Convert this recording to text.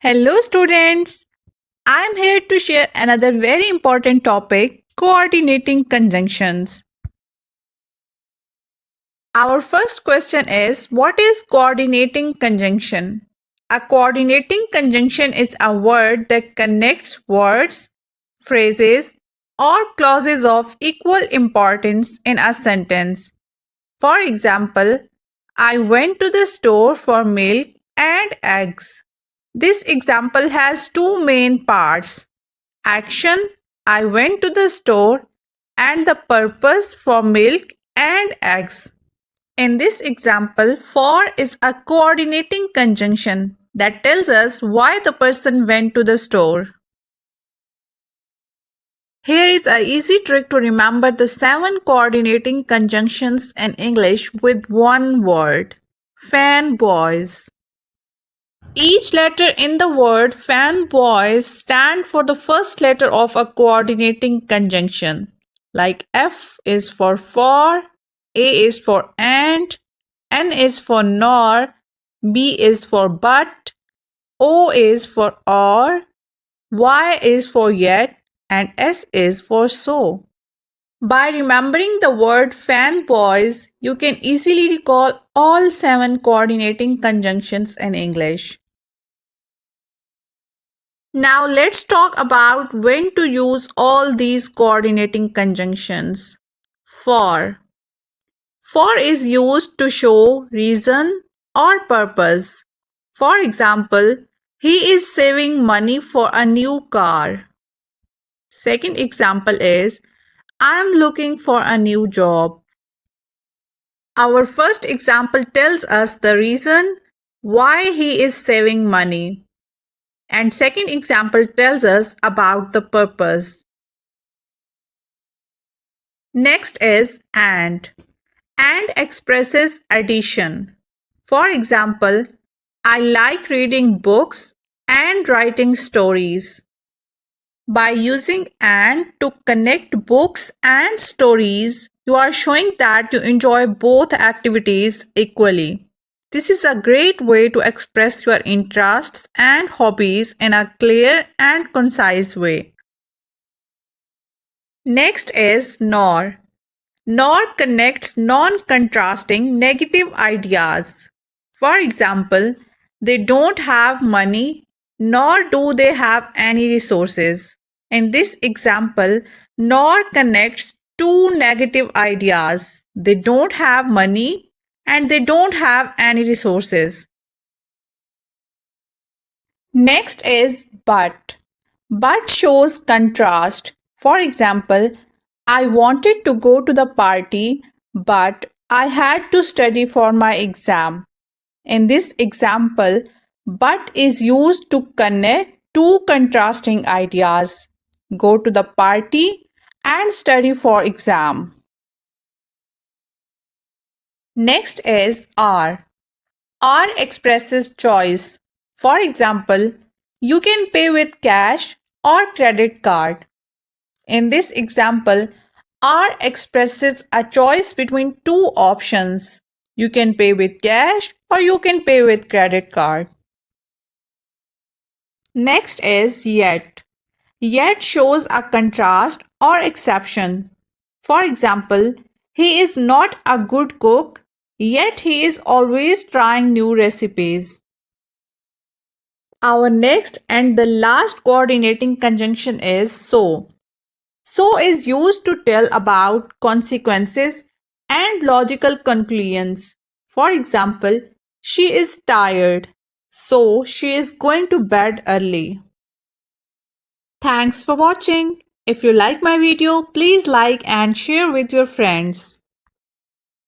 Hello, students. I'm here to share another very important topic coordinating conjunctions. Our first question is what is coordinating conjunction? A coordinating conjunction is a word that connects words, phrases, or clauses of equal importance in a sentence. For example, I went to the store for milk and eggs. This example has two main parts. Action, I went to the store, and the purpose for milk and eggs. In this example, for is a coordinating conjunction that tells us why the person went to the store. Here is an easy trick to remember the 7 coordinating conjunctions in English with one word. Fanboys. Each letter in the word fanboys stand for the first letter of a coordinating conjunction. Like F is for, A is for and, N is for nor, B is for but, O is for or, Y is for yet, and S is for so. By remembering the word fanboys, you can easily recall all 7 coordinating conjunctions in English. Now let's talk about when to use all these coordinating conjunctions. For. For is used to show reason or purpose. For example, he is saving money for a new car. Second example is, I am looking for a new job. Our first example tells us the reason why he is saving money. And second example tells us about the purpose. Next is and. And expresses addition. For example, I like reading books and writing stories. By using and to connect books and stories, you are showing that you enjoy both activities equally. This is a great way to express your interests and hobbies in a clear and concise way. Next is nor. Nor connects non-contrasting negative ideas. For example, they don't have money, nor do they have any resources. In this example, nor connects two negative ideas. They don't have money and they don't have any resources. Next is but. But shows contrast. For example, I wanted to go to the party, but I had to study for my exam. In this example, but is used to connect two contrasting ideas. Go to the party and study for exam. Next is are. Are expresses choice. For example, you can pay with cash or credit card. In this example, R expresses a choice between two options. You can pay with cash or you can pay with credit card. Next is yet. Yet shows a contrast or exception. For example, he is not a good cook, yet he is always trying new recipes. Our next and the last coordinating conjunction is so. So is used to tell about consequences and logical conclusions. For example, she is tired, so she is going to bed early. Thanks for watching. If you like my video, please like and share with your friends.